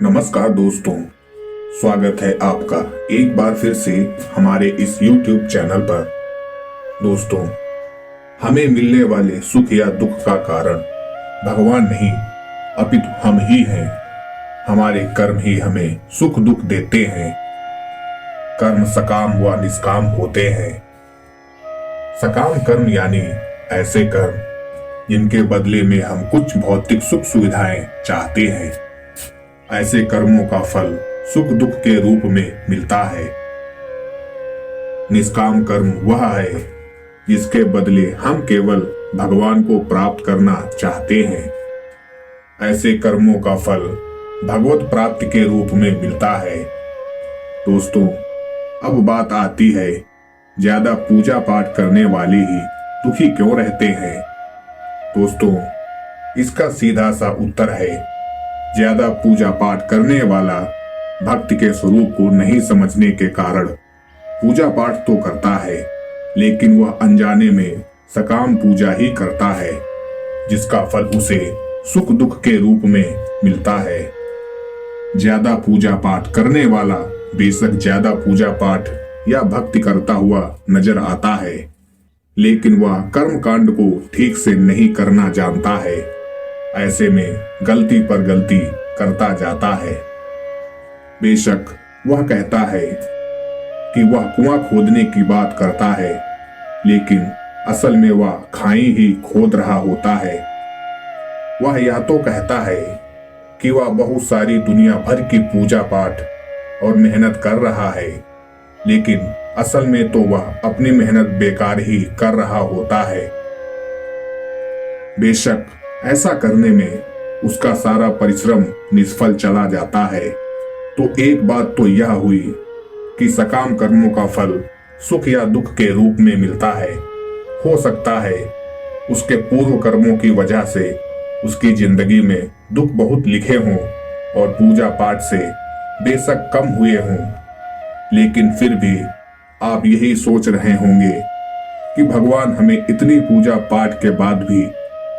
नमस्कार दोस्तों, स्वागत है आपका एक बार फिर से हमारे इस YouTube चैनल पर। दोस्तों, हमें मिलने वाले सुख या दुख का कारण भगवान नहीं अपितु हम ही हैं। हमारे कर्म ही हमें सुख दुख देते हैं। कर्म सकाम व निष्काम होते हैं। सकाम कर्म यानी ऐसे कर्म जिनके बदले में हम कुछ भौतिक सुख सुविधाएं चाहते हैं। ऐसे कर्मों का फल सुख दुख के रूप में मिलता है। निष्काम कर्म वह है जिसके बदले हम केवल भगवान को प्राप्त करना चाहते हैं। ऐसे कर्मों का फल भगवत प्राप्ति के रूप में मिलता है। दोस्तों, अब बात आती है, ज्यादा पूजा पाठ करने वाले ही दुखी क्यों रहते हैं? दोस्तों, इसका सीधा सा उत्तर है, ज्यादा पूजा पाठ करने वाला भक्ति के स्वरूप को नहीं समझने के कारण पूजा पाठ तो करता है, लेकिन वह अनजाने में सकाम पूजा ही करता है, जिसका फल उसे सुख दुख के रूप में मिलता है। ज्यादा पूजा पाठ करने वाला बेशक ज्यादा पूजा पाठ या भक्ति करता हुआ नजर आता है, लेकिन वह कर्म कांड को ठीक से नहीं करना जानता है। ऐसे में गलती पर गलती करता जाता है। बेशक वह कहता है कि वह कुआं खोदने की बात करता है, लेकिन असल में वह खाई ही खोद रहा होता है। वह यह तो कहता है कि वह बहुत सारी दुनिया भर की पूजा पाठ और मेहनत कर रहा है, लेकिन असल में तो वह अपनी मेहनत बेकार ही कर रहा होता है। बेशक ऐसा करने में उसका सारा परिश्रम निष्फल चला जाता है। तो एक बात तो यह हुई कि सकाम कर्मों का फल सुख या दुख के रूप में मिलता है। हो सकता है उसके पूर्व कर्मों की वजह से उसकी जिंदगी में दुख बहुत लिखे हों और पूजा पाठ से बेशक कम हुए हों, लेकिन फिर भी आप यही सोच रहे होंगे कि भगवान हमें इतनी पूजा पाठ के बाद भी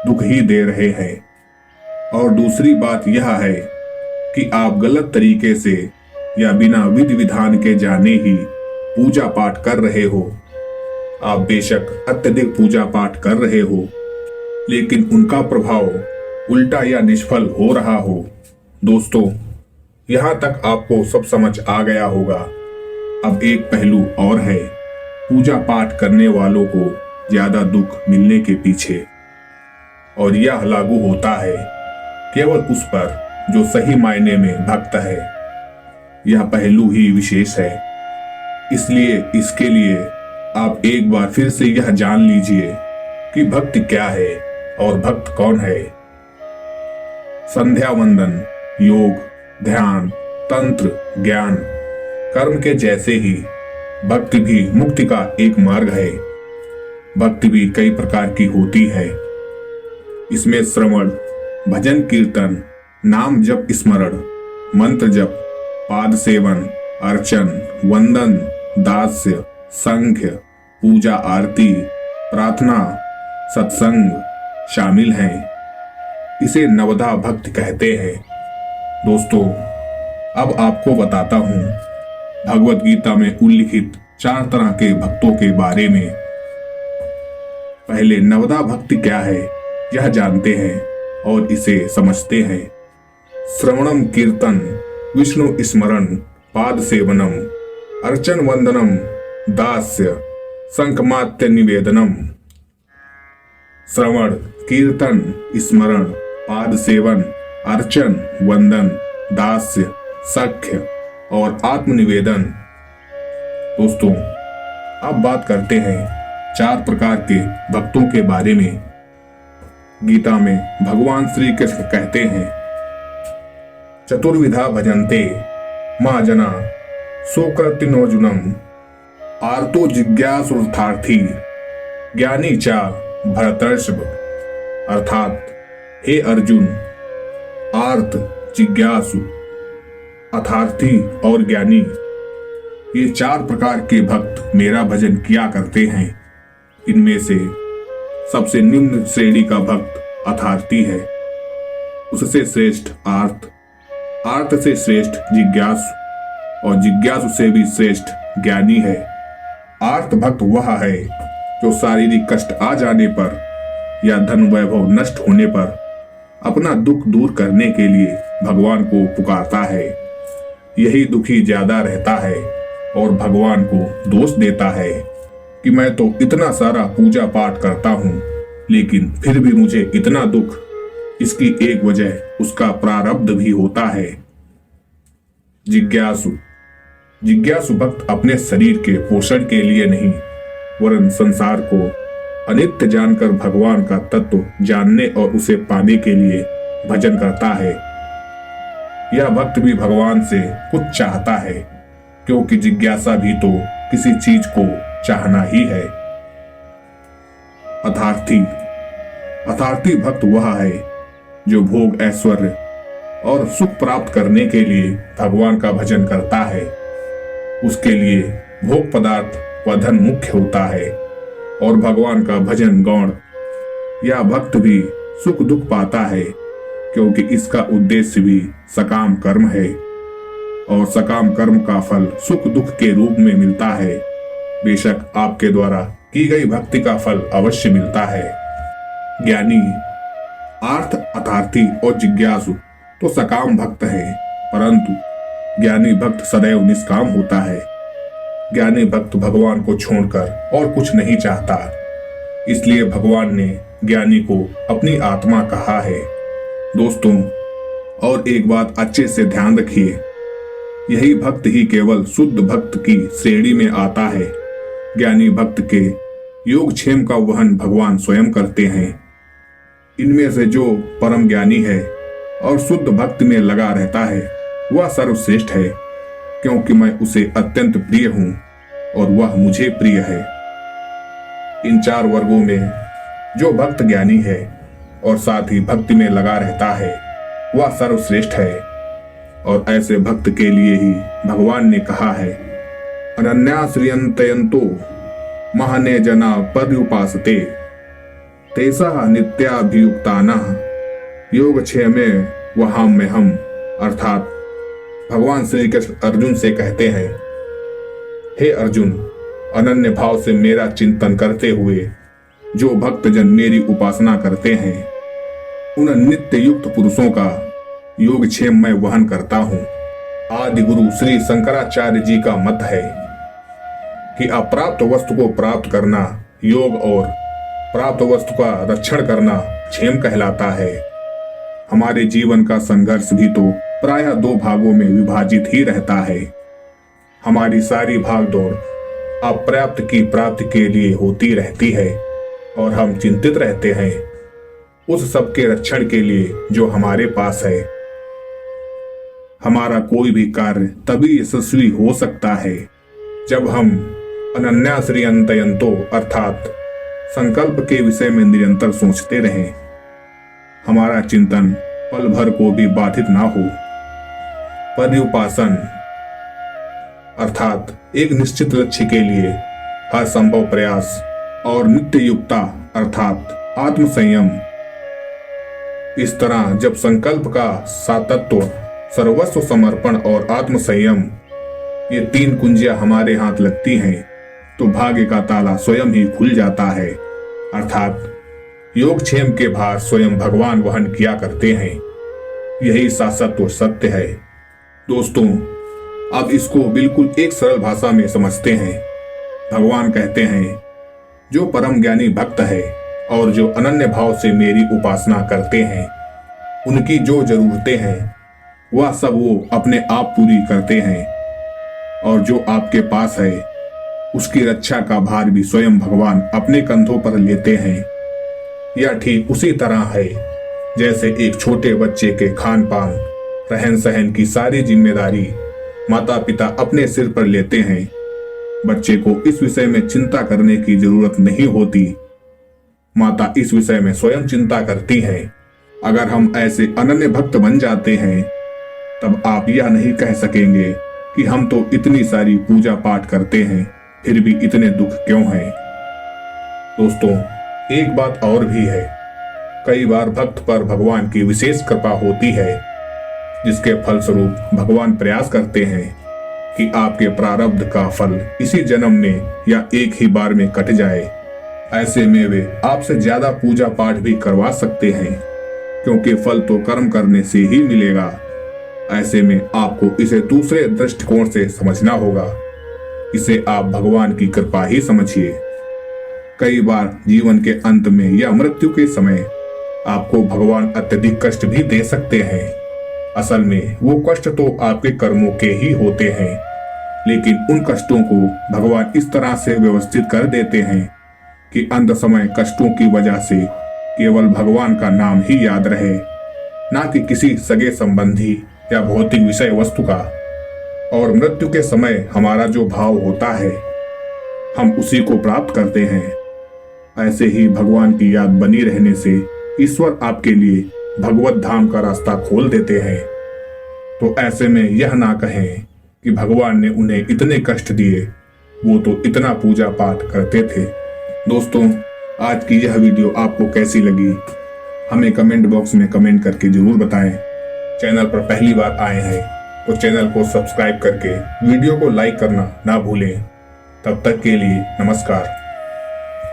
दुख ही दे रहे हैं। और दूसरी बात यह है कि आप गलत तरीके से या बिना विधि विधान के जाने ही पूजा पाठ कर रहे हो। आप बेशक अत्यधिक पूजा पाठ कर रहे हो, लेकिन उनका प्रभाव उल्टा या निष्फल हो रहा हो। दोस्तों, यहाँ तक आपको सब समझ आ गया होगा। अब एक पहलू और है पूजा पाठ करने वालों को ज्यादा दुख मिलने के पीछे, और यह लागू होता है केवल उस पर जो सही मायने में भक्त है। यह पहलू ही विशेष है, इसलिए इसके लिए आप एक बार फिर से यह जान लीजिए कि भक्ति क्या है और भक्त कौन है। संध्या वंदन, योग, ध्यान, तंत्र, ज्ञान, कर्म के जैसे ही भक्ति भी मुक्ति का एक मार्ग है। भक्ति भी कई प्रकार की होती है। इसमें श्रवण, भजन कीर्तन, नाम जप स्मरण, मंत्र जप, पाद सेवन, अर्चन, वंदन, दास्य, संख्य, पूजा आरती, प्रार्थना, सत्संग शामिल हैं। इसे नवधा भक्ति कहते हैं। दोस्तों, अब आपको बताता हूँ भगवत गीता में उल्लिखित 4 तरह के भक्तों के बारे में। पहले नवधा भक्ति क्या है यह जानते हैं और इसे समझते हैं। श्रवणम कीर्तन, विष्णु स्मरण, पाद सेवनम, अर्चन वंदनम, दास्य, संकमात्य निवेदनम। श्रवण, कीर्तन, स्मरण, पाद सेवन, अर्चन, वंदन, दास्य, सख्य और आत्मनिवेदन। दोस्तों, अब बात करते हैं 4 प्रकार के भक्तों के बारे में। गीता में भगवान श्री कृष्ण कहते हैं, चतुर्विधा भजन्ते मा जना सुकृतिनोजुनम, आर्तो जिज्ञासुर्थार्थी ज्ञानी चा भरतर्षभ। अर्थात हे अर्जुन, आर्त, जिज्ञासु, अर्थार्थी और ज्ञानी, ये 4 प्रकार के भक्त मेरा भजन किया करते हैं। इनमें से सबसे निम्न श्रेणी का भक्त अर्थार्थी है, उससे श्रेष्ठ आर्त, आर्त से श्रेष्ठ जिज्ञासु और जिज्ञासु से भी श्रेष्ठ ज्ञानी है। आर्त भक्त वह है जो शारीरिक कष्ट आ जाने पर या धन वैभव नष्ट होने पर अपना दुख दूर करने के लिए भगवान को पुकारता है। यही दुखी ज्यादा रहता है और भगवान को दोष देता है कि मैं तो इतना सारा पूजा पाठ करता हूँ, लेकिन फिर भी मुझे इतना दुख। इसकी एक वजह उसका प्रारब्ध भी होता है। जिज्ञासु जिज्ञासु भक्त अपने शरीर के पोषण के लिए नहीं, वरन संसार को अनित्य जानकर भगवान का तत्व जानने और उसे पाने के लिए भजन करता है। यह भक्त भी भगवान से कुछ चाहता है, क्योंकि जिज्ञासा भी तो किसी चीज को चाहना ही है। अथार्थी भक्त वह है जो भोग ऐश्वर्य और सुख प्राप्त करने के लिए भगवान का भजन करता है। उसके लिए भोग पदार्थ व धन मुख्य होता है और भगवान का भजन गौण। यह भक्त भी सुख दुख पाता है, क्योंकि इसका उद्देश्य भी सकाम कर्म है और सकाम कर्म का फल सुख दुख के रूप में मिलता है। बेशक आपके द्वारा की गई भक्ति का फल अवश्य मिलता है। ज्ञानी, आर्थ, अथार्थी और जिज्ञासु तो सकाम भक्त है, परंतु ज्ञानी भक्त सदैव निष्काम होता है। ज्ञानी भक्त भगवान को छोड़कर और कुछ नहीं चाहता, इसलिए भगवान ने ज्ञानी को अपनी आत्मा कहा है। दोस्तों, और एक बात अच्छे से ध्यान रखिए, यही भक्त ही केवल शुद्ध भक्त की श्रेणी में आता है। ज्ञानी भक्त के योगक्षेम का वहन भगवान स्वयं करते हैं। इनमें से जो परम ज्ञानी है और शुद्ध भक्त में लगा रहता है, वह सर्वश्रेष्ठ है, क्योंकि मैं उसे अत्यंत प्रिय हूं और वह मुझे प्रिय है। इन चार वर्गों में जो भक्त ज्ञानी है और साथ ही भक्ति में लगा रहता है, वह सर्वश्रेष्ठ है। और ऐसे भक्त के लिए ही भगवान ने कहा है, अनन्याश्रियन्तयन्तो महने जना पर्युपासते तेषां नित्याभियुक्तानां योगक्षेमे वहाम्यहम्। अर्थात भगवान श्री कृष्ण अर्जुन से कहते हैं, हे अर्जुन, अनन्य भाव से मेरा चिंतन करते हुए जो भक्तजन मेरी उपासना करते हैं, उन नित्य युक्त पुरुषों का योगक्षेम मैं वहन करता हूँ। आदि गुरु श्री शंकराचार्य जी का मत है कि अप्राप्त वस्तु को प्राप्त करना योग और प्राप्त वस्तु का रक्षण करना क्षेम कहलाता है। हमारे जीवन का संघर्ष भी तो प्रायः दो भागों में विभाजित ही रहता है। हमारी सारी भागदौड़ अप्राप्त की प्राप्ति के लिए होती रहती है और हम चिंतित रहते हैं उस सब के रक्षण के लिए जो हमारे पास है। हमारा कोई भी कार्य तभी यशस्वी हो सकता है जब हम अनन्याश्रियन्तयन्तो अर्थात संकल्प के विषय में निरंतर सोचते रहें। हमारा चिंतन पल भर को भी बाधित ना हो। पर्युपासन अर्थात एक निश्चित लक्ष्य के लिए हर संभव प्रयास और नित्य युक्ता अर्थात आत्मसंयम। इस तरह जब संकल्प का सातत्व, सर्वस्व समर्पण और आत्मसंयम, ये तीन कुंजियां हमारे हाथ लगती हैं, तो भाग्य का ताला स्वयं ही खुल जाता है। अर्थात योगक्षेम के भार स्वयं भगवान वहन किया करते हैं। यही शाश्वत सत्य है। दोस्तों, अब इसको बिल्कुल एक सरल भाषा में समझते हैं। भगवान कहते हैं, जो परम ज्ञानी भक्त है और जो अनन्य भाव से मेरी उपासना करते हैं, उनकी जो जरूरतें हैं वह सब वो अपने आप पूरी करते हैं, और जो आपके पास है उसकी रक्षा का भार भी स्वयं भगवान अपने कंधों पर लेते हैं। यह ठीक उसी तरह है जैसे एक छोटे बच्चे के खान पान, रहन सहन की सारी जिम्मेदारी माता पिता अपने सिर पर लेते हैं। बच्चे को इस विषय में चिंता करने की जरूरत नहीं होती, माता इस विषय में स्वयं चिंता करती है। अगर हम ऐसे अनन्य भक्त बन जाते हैं, तब आप यह नहीं कह सकेंगे कि हम तो इतनी सारी पूजा पाठ करते हैं, फिर भी इतने दुख क्यों हैं। दोस्तों, एक बात और भी है, कई बार भक्त पर भगवान की विशेष कृपा होती है। जिसके फलस्वरूप भगवान प्रयास करते हैं कि आपके प्रारब्ध का फल इसी जन्म में या एक ही बार में कट जाए। ऐसे में वे आपसे ज्यादा पूजा पाठ भी करवा सकते हैं, क्योंकि फल तो कर्म करने से ही मिलेगा। ऐसे में आपको इसे दूसरे दृष्टिकोण से समझना होगा। इसे आप भगवान की कृपा ही समझिए। कई बार जीवन के अंत में या मृत्यु के समय आपको भगवान अत्यधिक कष्ट भी दे सकते हैं। असल में वो कष्ट तो आपके कर्मों के ही होते हैं, लेकिन उन कष्टों को भगवान इस तरह से व्यवस्थित कर देते हैं कि अंत समय कष्टों की वजह से केवल भगवान का नाम ही याद रहे, ना कि किसी सगे संबंधी या भौतिक विषय वस्तु का। और मृत्यु के समय हमारा जो भाव होता है, हम उसी को प्राप्त करते हैं। ऐसे ही भगवान की याद बनी रहने से ईश्वर आपके लिए भगवत धाम का रास्ता खोल देते हैं। तो ऐसे में यह ना कहें कि भगवान ने उन्हें इतने कष्ट दिए, वो तो इतना पूजा पाठ करते थे। दोस्तों, आज की यह वीडियो आपको कैसी लगी हमें कमेंट बॉक्स में कमेंट करके जरूर बताएं। चैनल पर पहली बार आए हैं तो चैनल को सब्सक्राइब करके वीडियो को लाइक करना ना भूलें। तब तक के लिए नमस्कार।